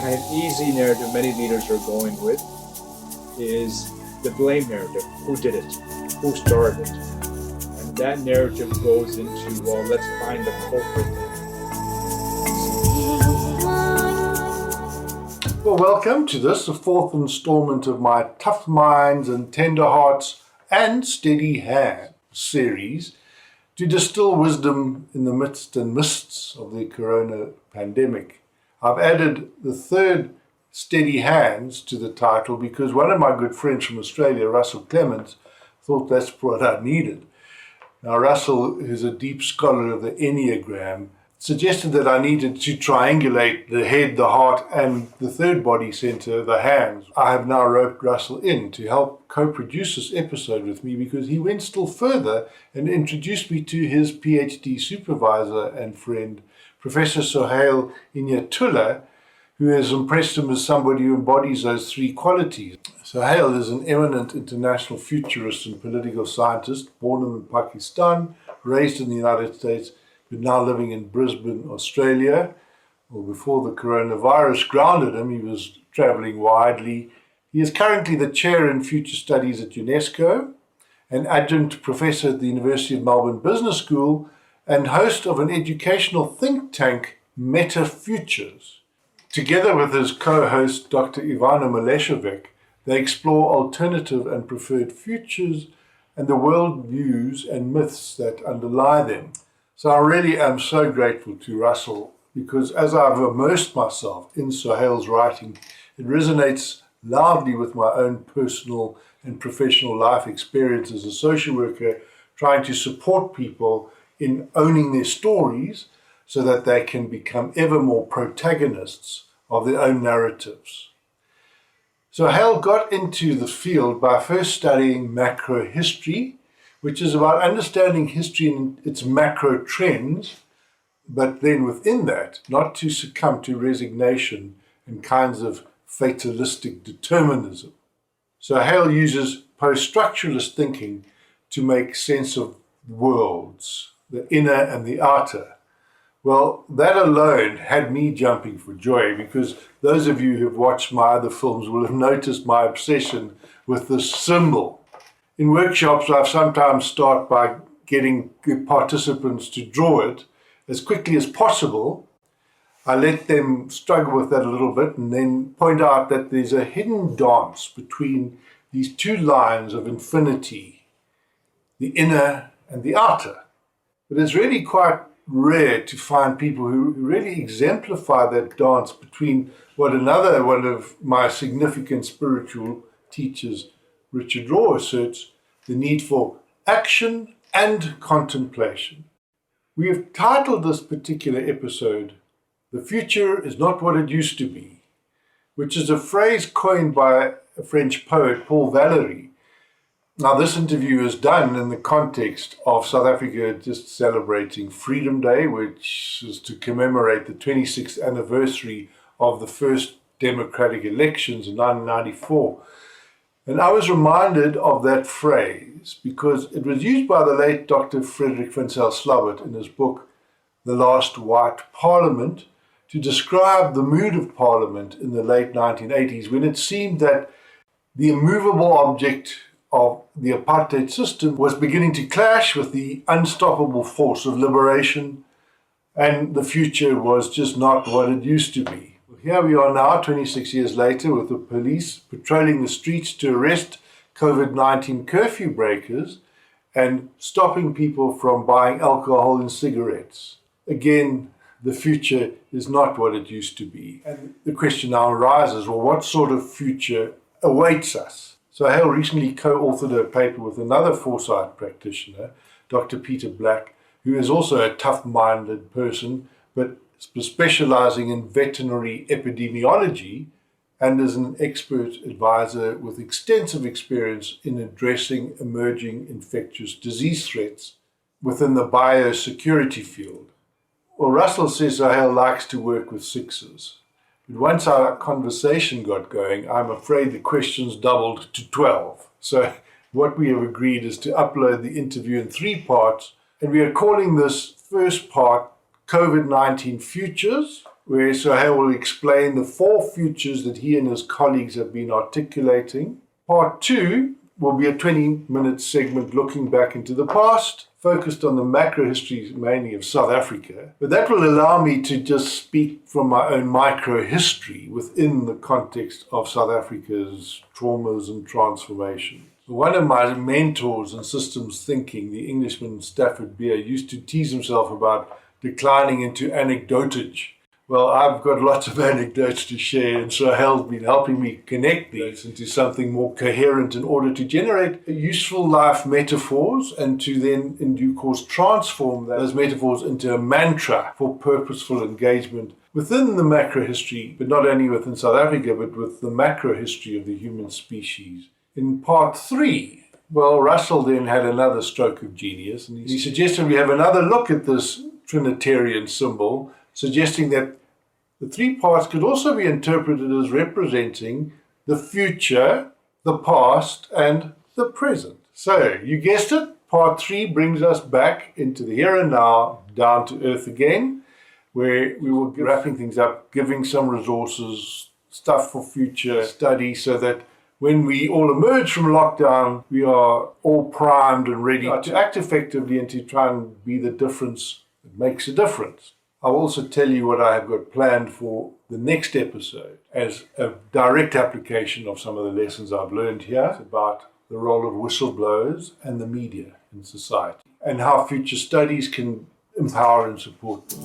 kind of easy narrative many leaders are going with is the blame narrative. Who did it? Who started it? And that narrative goes into, well, let's find the culprit. Well, welcome to this, the fourth installment of my Tough Minds and Tender Hearts and Steady Hands series to distill wisdom in the midst and mists of the corona pandemic. I've added the third Steady Hands to the title because one of my good friends from Australia, Russell Clements, thought that's what I needed. Now, Russell, who's a deep scholar of the Enneagram, suggested that I needed to triangulate the head, the heart, and the third body center, the hands. I have now roped Russell in to help co-produce this episode with me because he went still further and introduced me to his PhD supervisor and friend, Professor Sohail Inayatullah, who has impressed him as somebody who embodies those three qualities. Sohail is an eminent international futurist and political scientist, born in Pakistan, raised in the United States, but now living in Brisbane, Australia. Well, before the coronavirus grounded him, he was traveling widely. He is currently the chair in future studies at UNESCO, an adjunct professor at the University of Melbourne Business School, and host of an educational think tank, Meta Futures. Together with his co-host, Dr. Ivana Maleshevich, they explore alternative and preferred futures and the world views and myths that underlie them. So I really am so grateful to Russell because as I've immersed myself in Sohail's writing, it resonates loudly with my own personal and professional life experience as a social worker, trying to support people in owning their stories so that they can become ever more protagonists of their own narratives. Sohail got into the field by first studying macro history, which is about understanding history and its macro trends, but then within that, not to succumb to resignation and kinds of fatalistic determinism. Sohail uses post-structuralist thinking to make sense of worlds, the inner and the outer. Well, that alone had me jumping for joy because those of you who have watched my other films will have noticed my obsession with this symbol. In workshops, I've sometimes start by getting participants to draw it as quickly as possible. I let them struggle with that a little bit and then point out that there's a hidden dance between these two lines of infinity, the inner and the outer. But it's really quite rare to find people who really exemplify that dance between what another one of my significant spiritual teachers, Richard Rohr, asserts, the need for action and contemplation. We have titled this particular episode, "The Future is Not What It Used to Be," which is a phrase coined by a French poet, Paul Valéry. Now, this interview is done in the context of South Africa just celebrating Freedom Day, which is to commemorate the 26th anniversary of the first democratic elections in 1994. And I was reminded of that phrase because it was used by the late Dr. Frederick van Zyl-Slabbert in his book, The Last White Parliament, to describe the mood of Parliament in the late 1980s when it seemed that the immovable object of the apartheid system was beginning to clash with the unstoppable force of liberation, and the future was just not what it used to be. Here we are now, 26 years later, with the police patrolling the streets to arrest COVID-19 curfew breakers and stopping people from buying alcohol and cigarettes. Again, the future is not what it used to be. And the question now arises, well, what sort of future awaits us? Sohail recently co-authored a paper with another foresight practitioner, Dr. Peter Black, who is also a tough-minded person, but specializing in veterinary epidemiology and is an expert advisor with extensive experience in addressing emerging infectious disease threats within the biosecurity field. Well, Russell says Sohail likes to work with sixes. But once our conversation got going, I'm afraid the questions doubled to 12. So what we have agreed is to upload the interview in 3 parts, and we are calling this first part COVID-19 Futures, where Sohail will explain the 4 futures that he and his colleagues have been articulating. Part 2 will be a 20-minute segment looking back into the past, focused on the macro history mainly of South Africa. But that will allow me to just speak from my own micro history within the context of South Africa's traumas and transformation. One of my mentors in systems thinking, the Englishman Stafford Beer, used to tease himself about declining into anecdotage. Well, I've got lots of anecdotes to share, and Sohail's been helping me connect these into something more coherent in order to generate useful life metaphors and to then, in due course, transform those metaphors into a mantra for purposeful engagement within the macro history, but not only within South Africa, but with the macro history of the human species. In part 3, well, Russell then had another stroke of genius, and he suggested we have another look at this Trinitarian symbol, suggesting that the 3 parts could also be interpreted as representing the future, the past, and the present. So, you guessed it, part 3 brings us back into the here and now, down to earth again, where we will be wrapping things up, giving some resources, stuff for future study, so that when we all emerge from lockdown, we are all primed and ready to act effectively and to try and be the difference that makes a difference. I'll also tell you what I have got planned for the next episode as a direct application of some of the lessons I've learned here. It's about the role of whistleblowers and the media in society and how future studies can empower and support them.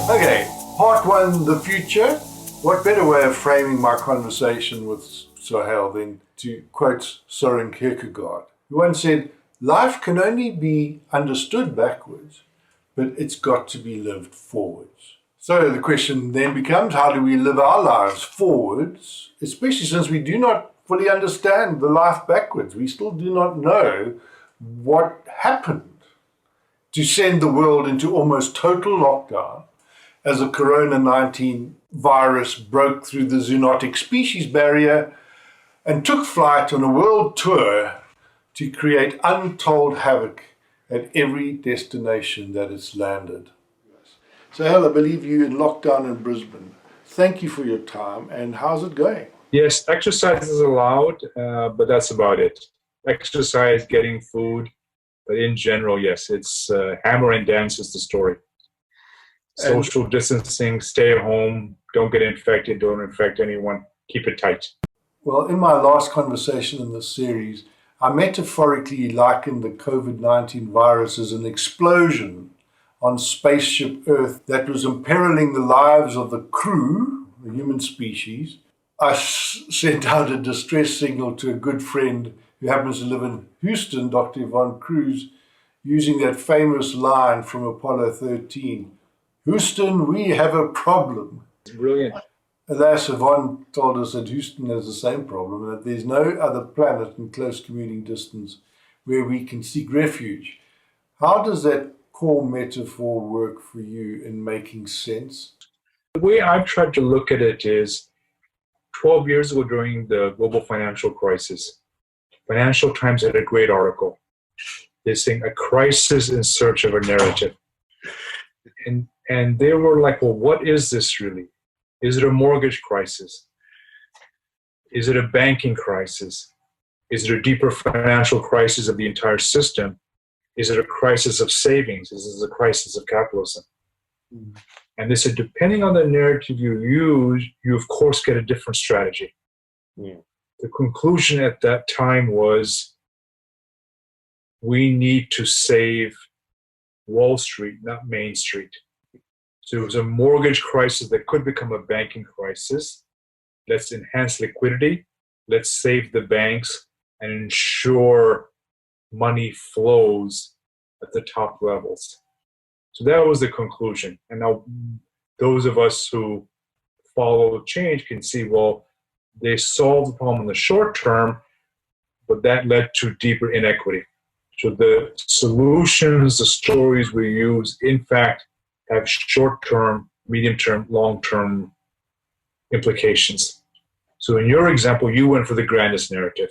Okay, part 1, the future. What better way of framing my conversation with Sohail than to quote Søren Kierkegaard, who once said, "Life can only be understood backwards, but it's got to be lived forwards." So the question then becomes, how do we live our lives forwards, especially since we do not fully understand the life backwards? We still do not know what happened to send the world into almost total lockdown as the Corona-19 virus broke through the zoonotic species barrier and took flight on a world tour to create untold havoc at every destination that it's landed. So, Hal, I believe you in lockdown in Brisbane. Thank you for your time, and how's it going? Yes, exercise is allowed, but that's about it. Exercise, getting food, but in general, yes, it's hammer and dance is the story. Social distancing, stay home, don't get infected, don't infect anyone, keep it tight. Well, in my last conversation in this series, I metaphorically likened the COVID-19 virus as an explosion on spaceship Earth that was imperiling the lives of the crew, the human species. I sent out a distress signal to a good friend who happens to live in Houston, Dr. Yvonne Cruz, using that famous line from Apollo 13, "Houston, we have a problem." Brilliant. Alas, Yvonne told us that Houston has the same problem and that there's no other planet in close commuting distance where we can seek refuge. How does that core metaphor work for you in making sense? The way I've tried to look at it is 12 years ago during the global financial crisis, Financial Times had a great article. They're saying a crisis in search of a narrative. And they were like, well, what is this really? Is it a mortgage crisis? Is it a banking crisis? Is it a deeper financial crisis of the entire system? Is it a crisis of savings? Is it a crisis of capitalism? Mm. And they said, depending on the narrative you use, you of course get a different strategy. Yeah. The conclusion at that time was, we need to save Wall Street, not Main Street. So it was a mortgage crisis that could become a banking crisis. Let's enhance liquidity. Let's save the banks and ensure money flows at the top levels. So that was the conclusion. And now those of us who follow change can see, well, they solved the problem in the short term, but that led to deeper inequity. So the solutions, the stories we use, in fact, have short-term, medium-term, long-term implications. So in your example, you went for the grandest narrative.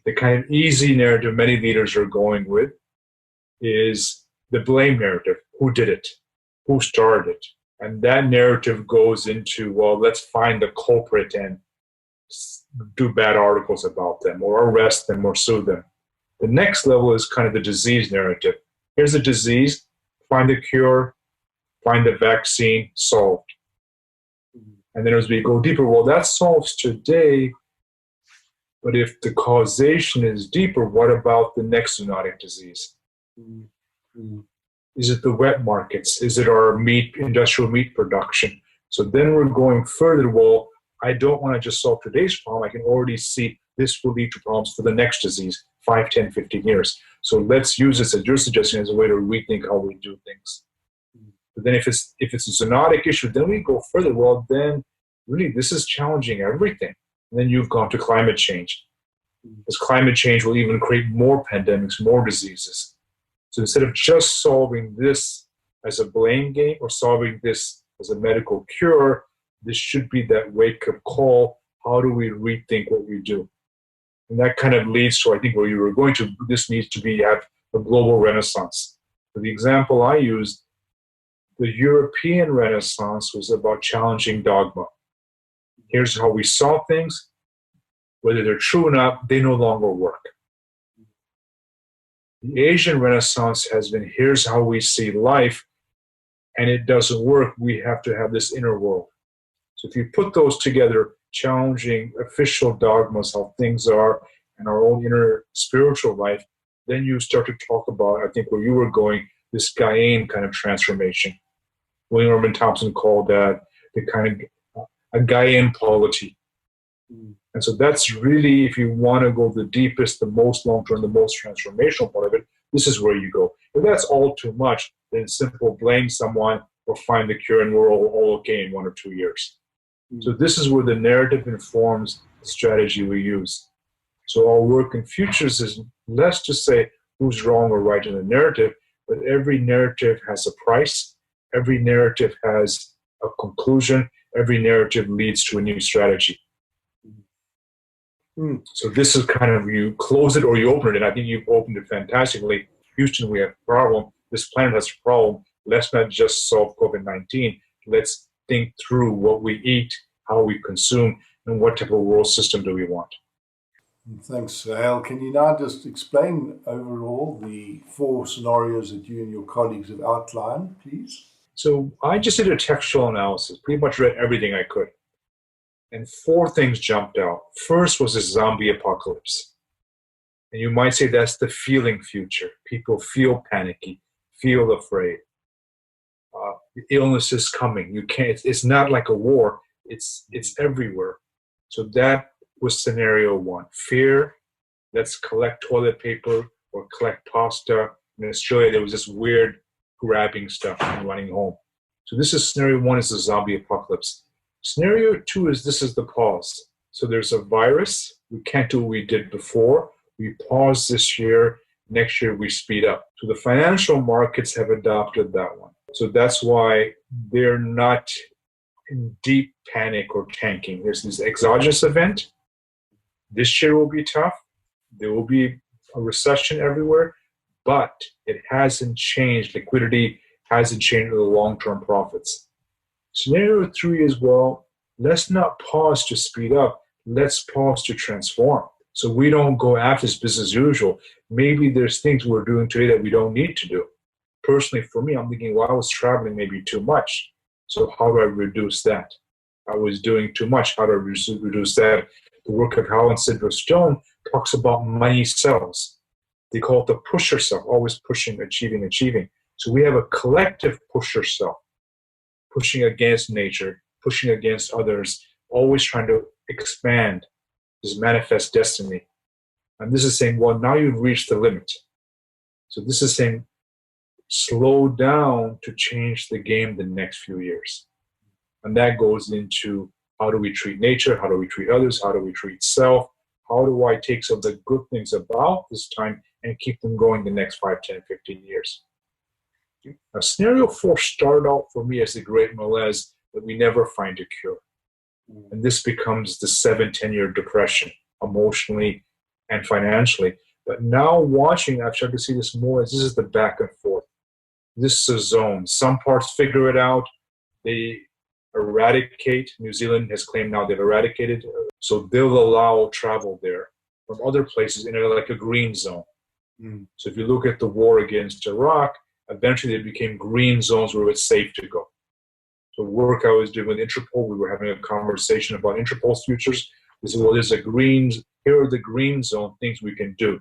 The kind of easy narrative many leaders are going with is the blame narrative. Who did it? who started it. And that narrative goes into, well, let's find the culprit and do bad articles about them or arrest them or sue them. The next level is kind of the disease narrative. Here's a disease, find a cure, find a vaccine, solved. And then as we go deeper, well, that solves today, but if the causation is deeper, what about the next zoonotic disease? Is it the wet markets? Is it our industrial meat production? So then we're going further. Well, I don't want to just solve today's problem. I can already see this will lead to problems for the next disease, 5, 10, 15 years. So let's use this, as you're suggesting, as a way to rethink how we do things. But then if it's a zoonotic issue, then we go further. Well, then really this is challenging everything. And then you've gone to climate change. Because climate change will even create more pandemics, more diseases. So instead of just solving this as a blame game or solving this as a medical cure, this should be that wake-up call. How do we rethink what we do? And that kind of leads to, I think, where you were going to, this needs to be have a global renaissance. For the example I used, the European Renaissance was about challenging dogma. Here's how we saw things. Whether they're true or not, they no longer work. The Asian Renaissance has been, here's how we see life, and it doesn't work. We have to have this inner world. So if you put those together, challenging official dogmas, how things are, and our own inner spiritual life, then you start to talk about, I think where you were going, this Gaian kind of transformation. William Urban Thompson called that the kind of a Gaian polity. And so that's really, if you want to go the deepest, the most long-term, the most transformational part of it, this is where you go. If that's all too much, then simple blame someone or find the cure and we're all okay in 1 or 2 years. So this is where the narrative informs the strategy we use. So our work in futures is less to say who's wrong or right in the narrative, but every narrative has a price. Every narrative has a conclusion. Every narrative leads to a new strategy. So this is kind of, you close it or you open it, and I think you've opened it fantastically. Houston, we have a problem. This planet has a problem. Let's not just solve COVID-19. Let's think through what we eat, how we consume, and what type of world system do we want. Thanks, Sohail. Can you now just explain overall the 4 scenarios that you and your colleagues have outlined, please? So I just did a textual analysis, pretty much read everything I could. And 4 things jumped out. First was this zombie apocalypse. And you might say that's the feeling future. People feel panicky, feel afraid. The illness is coming. You can't. It's not like a war. It's everywhere. So that was scenario 1. Fear. Let's collect toilet paper or collect pasta. In Australia, there was this weird grabbing stuff and running home. So this is scenario 1, is the zombie apocalypse. Scenario 2 is this is the pause. So there's a virus. We can't do what we did before. We pause this year. Next year, we speed up. So the financial markets have adopted that one. So that's why they're not in deep panic or tanking. There's this exogenous event. This year will be tough. There will be a recession everywhere, but it hasn't changed. Liquidity hasn't changed the long-term profits. Scenario 3 is, well, let's not pause to speed up. Let's pause to transform. So we don't go after this business as usual. Maybe there's things we're doing today that we don't need to do. Personally, for me, I'm thinking, well, I was traveling maybe too much. So how do I reduce that? I was doing too much. How do I reduce that? The work of Hal and Sidra Stone talks about money cells. They call it the pusher cell, always pushing, achieving. So we have a collective pusher cell, pushing against nature, pushing against others, always trying to expand this manifest destiny. And this is saying, well, now you've reached the limit. So this is saying, slow down to change the game the next few years. And that goes into how do we treat nature? How do we treat others? How do we treat self? How do I take some of the good things about this time and keep them going the next 5, 10, 15 years? Now, scenario 4 started out for me as the great malaise that we never find a cure. And this becomes the 7-10-year depression, emotionally and financially. But now watching, I've started to see this more as this is the back and forth. this is a zone. Some parts figure it out. They eradicate. New Zealand has claimed now they've eradicated, so they'll allow travel there from other places in like a green zone. So if you look at the war against Iraq, eventually they became green zones where it's safe to go. So work I was doing with Interpol, we were having a conversation about Interpol's futures. We said, well, here are the green zone things we can do.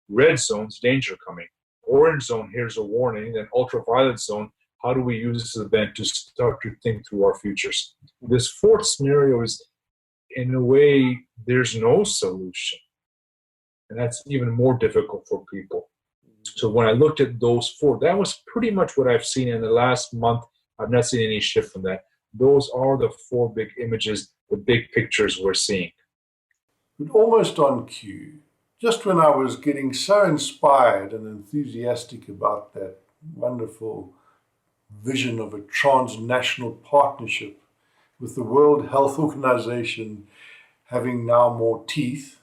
Red zone's danger coming. Orange zone, here's a warning. Then ultraviolet zone, how do we use this event to start to think through our futures? This fourth scenario is, in a way, there's no solution. And that's even more difficult for people. So when I looked at those four, that was pretty much what I've seen in the last month. I've not seen any shift from that. Those are the four big images, the big pictures we're seeing. But almost on cue, just when I was getting so inspired and enthusiastic about that wonderful vision of a transnational partnership with the World Health Organization having now more teeth,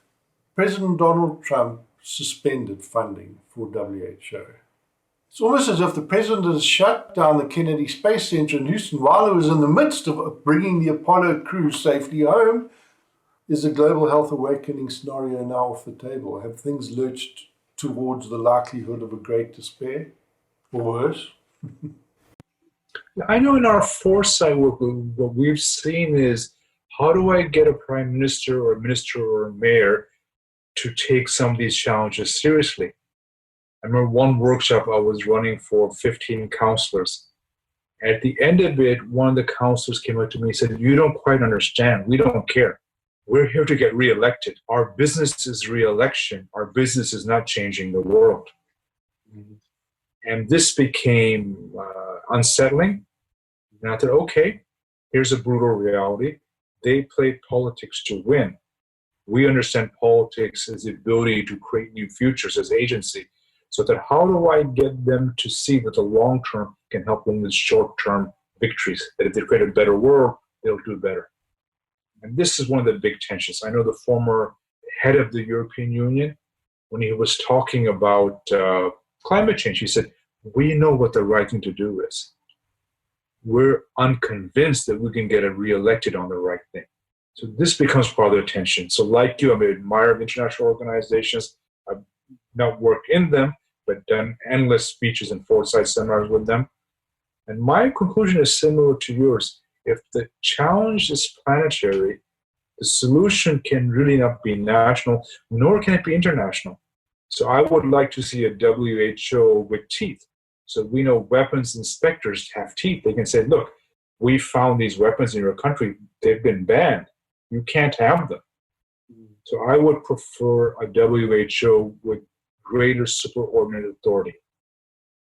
President Donald Trump suspended funding for WHO. It's almost as if the president has shut down the Kennedy Space Center in Houston while he was in the midst of bringing the Apollo crew safely home. Is the global health awakening scenario now off the table? Have things lurched towards the likelihood of a great despair? Or worse? I know in our foresight work, what we've seen is, how do I get a prime minister or a minister or a mayor to take some of these challenges seriously? I remember one workshop I was running for 15 counselors. At the end of it, one of the counselors came up to me and said, you don't quite understand. We don't care. We're here to get reelected. Our business is reelection. Our business is not changing the world. And this became unsettling. And I thought, okay, here's a brutal reality. They played politics to win. We understand politics as the ability to create new futures as agency. So that how do I get them to see that the long term can help them with short-term victories? That if they create a better world, they'll do better. And this is one of the big tensions. I know the former head of the European Union, when he was talking about climate change, he said, we know what the right thing to do is. We're unconvinced that we can get reelected on the right thing. So this becomes part of the tension. So like you, I'm an admirer of international organizations. I've not worked in them, but done endless speeches and foresight seminars with them. And my conclusion is similar to yours. If the challenge is planetary, the solution can really not be national, nor can it be international. So I would like to see a WHO with teeth. So we know weapons inspectors have teeth. They can say, look, we found these weapons in your country. They've been banned. You can't have them. So I would prefer a WHO with greater superordinate authority.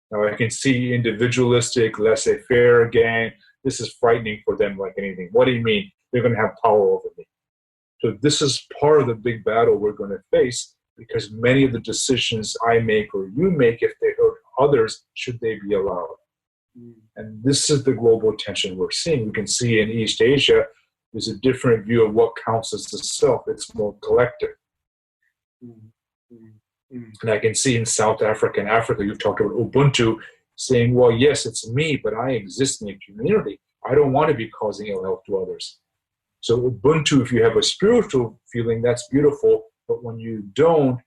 Now I can see individualistic, laissez-faire again. This is frightening for them like anything. What do you mean? They're going to have power over me. So this is part of the big battle we're going to face, because many of the decisions I make or you make, if they hurt others, should they be allowed? And this is the global tension we're seeing. We can see in East Asia, there's a different view of what counts as the self. It's more collective. And I can see in South Africa and Africa, you've talked about Ubuntu, saying, well, yes, it's me, but I exist in a community. I don't want to be causing ill health to others. So Ubuntu, if you have a spiritual feeling, that's beautiful. But when you don't,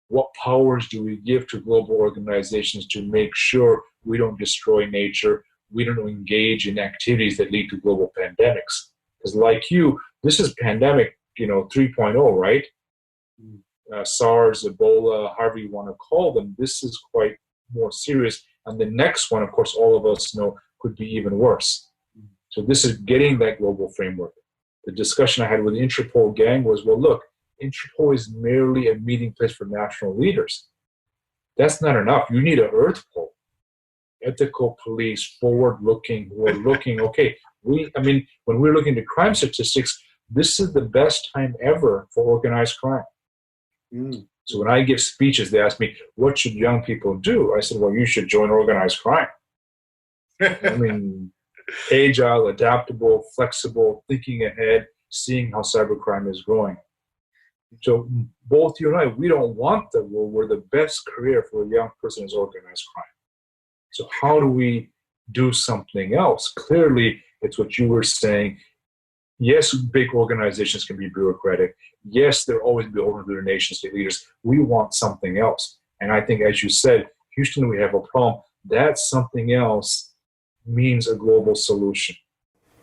what powers do we give to global organizations to make sure we don't destroy nature, we don't engage in activities that lead to global pandemics? Because like you, this is pandemic, 3.0, right? SARS, Ebola, however you want to call them, this is quite more serious. And the next one, of course, all of us know could be even worse. So this is getting that global framework. The discussion I had with the Interpol gang was, well, look, Interpol is merely a meeting place for national leaders. That's not enough. You need an Earth pole. Ethical police, forward-looking, who are looking, okay, when we're looking at crime statistics, this is the best time ever for organized crime. So when I give speeches, they ask me, what should young people do? I said, well, you should join organized crime. Agile, adaptable, flexible, thinking ahead, seeing how cybercrime is growing. So both you and I, we don't want the world where the best career for a young person is organized crime. So how do we do something else? Clearly, it's what you were saying. Yes, big organizations can be bureaucratic. Yes, they're always beholden to their nation state leaders. We want something else. And I think, as you said, Houston, we have a problem. That something else means a global solution.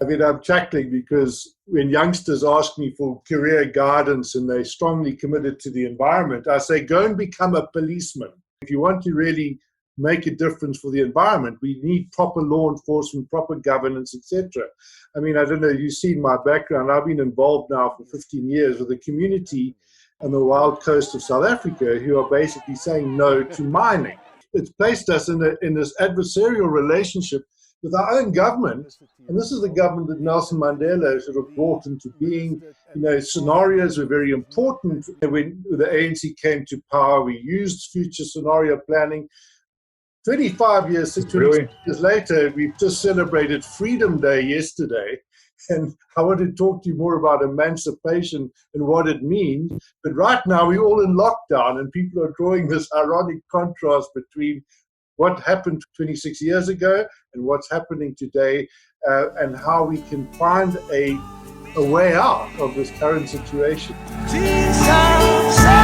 I mean, I'm chuckling because when youngsters ask me for career guidance and they're strongly committed to the environment, I say, go and become a policeman. If you want to really make a difference for the environment, we need proper law enforcement, proper governance, etc. I mean, I don't know, you've seen my background. I've been involved now for 15 years with a community on the wild coast of South Africa who are basically saying no to mining. It's placed us in this adversarial relationship with our own government, and this is the government that Nelson Mandela sort of brought into being. You know, scenarios were very important. When the ANC came to power, we used future scenario planning. 25 years, 26 years later, we've just celebrated Freedom Day yesterday, and I want to talk to you more about emancipation and what it means. But right now, we're all in lockdown, and people are drawing this ironic contrast between what happened 26 years ago and what's happening today, and how we can find a way out of this current situation. Jesus.